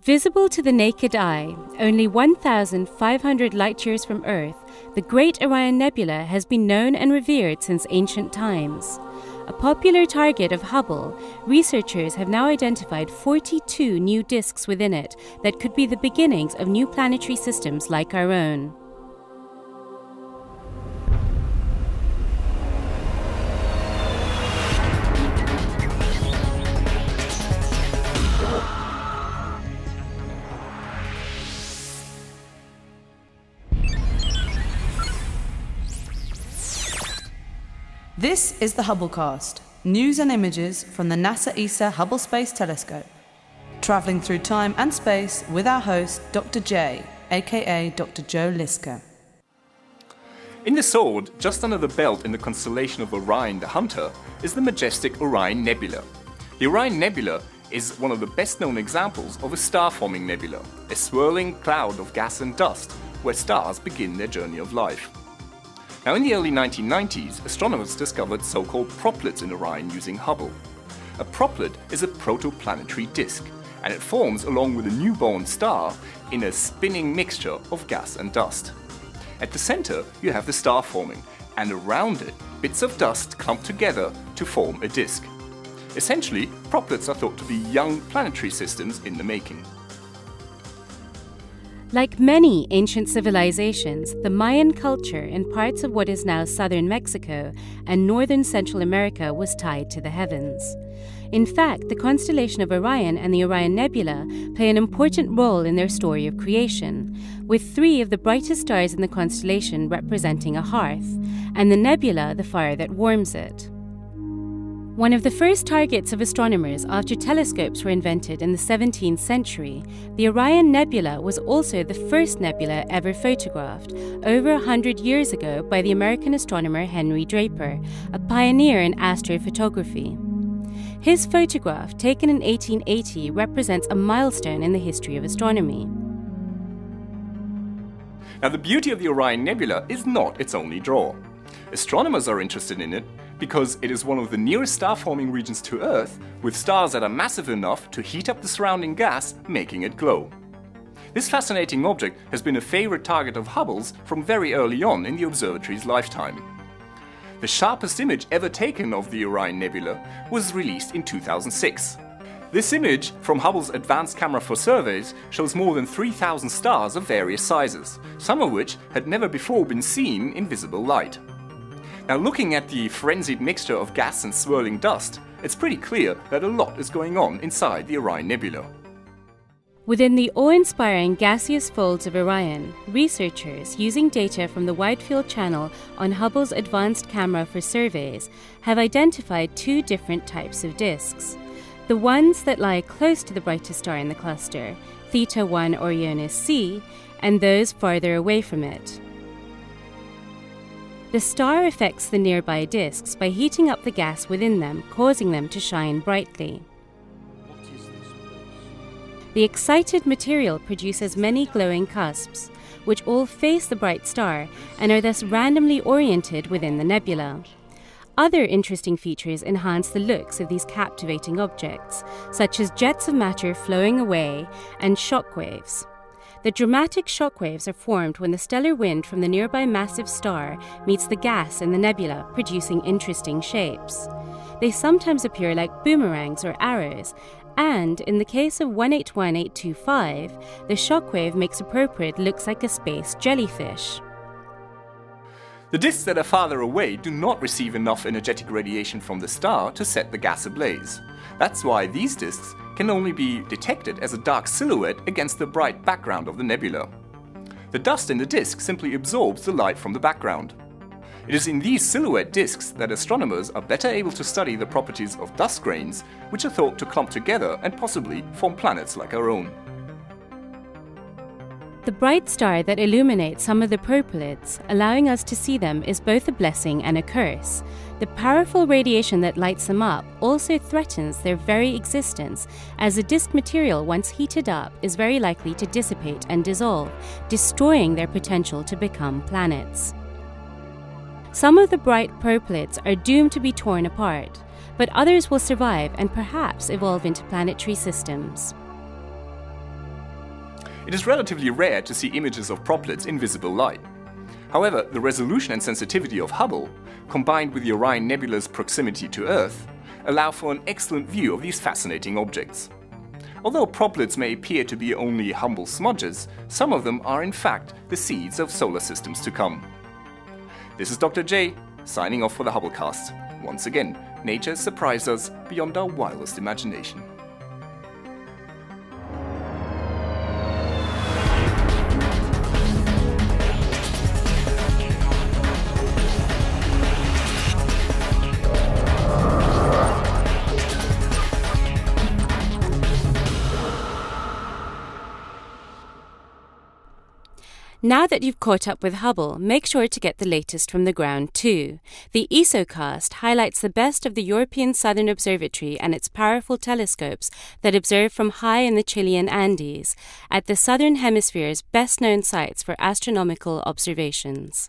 Visible to the naked eye, only 1,500 light-years from Earth, the Great Orion Nebula has been known and revered since ancient times. A popular target of Hubble, researchers have now identified 42 new disks within it that could be the beginnings of new planetary systems like our own. This is the Hubblecast, news and images from the NASA ESA Hubble Space Telescope. Travelling through time and space with our host, Dr. J, aka Dr. Joe Liska. In the sword, just under the belt in the constellation of Orion the Hunter, is the majestic Orion Nebula. The Orion Nebula is one of the best-known examples of a star-forming nebula, a swirling cloud of gas and dust, where stars begin their journey of life. Now, in the early 1990s, astronomers discovered so-called Proplyds in Orion using Hubble. A Proplyd is a protoplanetary disk, and it forms along with a newborn star in a spinning mixture of gas and dust. At the center, you have the star forming, and around it, bits of dust clump together to form a disk. Essentially, Proplyds are thought to be young planetary systems in the making. Like many ancient civilizations, the Mayan culture in parts of what is now southern Mexico and northern Central America was tied to the heavens. In fact, the constellation of Orion and the Orion Nebula play an important role in their story of creation, with 3 of the brightest stars in the constellation representing a hearth, and the nebula the fire that warms it. One of the first targets of astronomers after telescopes were invented in the 17th century, the Orion Nebula was also the first nebula ever photographed, over 100 years ago by the American astronomer Henry Draper, a pioneer in astrophotography. His photograph, taken in 1880, represents a milestone in the history of astronomy. Now, the beauty of the Orion Nebula is not its only draw. Astronomers are interested in it because it is one of the nearest star-forming regions to Earth, with stars that are massive enough to heat up the surrounding gas, making it glow. This fascinating object has been a favorite target of Hubble's from very early on in the observatory's lifetime. The sharpest image ever taken of the Orion Nebula was released in 2006. This image from Hubble's Advanced Camera for Surveys shows more than 3,000 stars of various sizes, some of which had never before been seen in visible light. Now, looking at the frenzied mixture of gas and swirling dust, it's pretty clear that a lot is going on inside the Orion Nebula. Within the awe-inspiring gaseous folds of Orion, researchers, using data from the Wide Field Channel on Hubble's Advanced Camera for Surveys, have identified 2 different types of disks. The ones that lie close to the brightest star in the cluster, Theta 1 Orionis C, and those farther away from it. The star affects the nearby disks by heating up the gas within them, causing them to shine brightly. The excited material produces many glowing cusps, which all face the bright star and are thus randomly oriented within the nebula. Other interesting features enhance the looks of these captivating objects, such as jets of matter flowing away and shock waves. The dramatic shock waves are formed when the stellar wind from the nearby massive star meets the gas in the nebula, producing interesting shapes. They sometimes appear like boomerangs or arrows, and in the case of 181825, the shockwave makes a Proprid look like a space jellyfish. The disks that are farther away do not receive enough energetic radiation from the star to set the gas ablaze. That's why these disks can only be detected as a dark silhouette against the bright background of the nebula. The dust in the disk simply absorbs the light from the background. It is in these silhouette disks that astronomers are better able to study the properties of dust grains, which are thought to clump together and possibly form planets like our own. The bright star that illuminates some of the Proplyds, allowing us to see them, is both a blessing and a curse. The powerful radiation that lights them up also threatens their very existence, as the disk material, once heated up, is very likely to dissipate and dissolve, destroying their potential to become planets. Some of the bright Proplyds are doomed to be torn apart, but others will survive and perhaps evolve into planetary systems. It is relatively rare to see images of Proplyds in visible light. However, the resolution and sensitivity of Hubble, combined with the Orion Nebula's proximity to Earth, allow for an excellent view of these fascinating objects. Although Proplyds may appear to be only humble smudges, some of them are in fact the seeds of solar systems to come. This is Dr. J, signing off for the Hubblecast. Once again, nature has surprised us beyond our wildest imagination. Now that you've caught up with Hubble, make sure to get the latest from the ground too. The ESA cast highlights the best of the European Southern Observatory and its powerful telescopes that observe from high in the Chilean Andes, at the Southern Hemisphere's best-known sites for astronomical observations.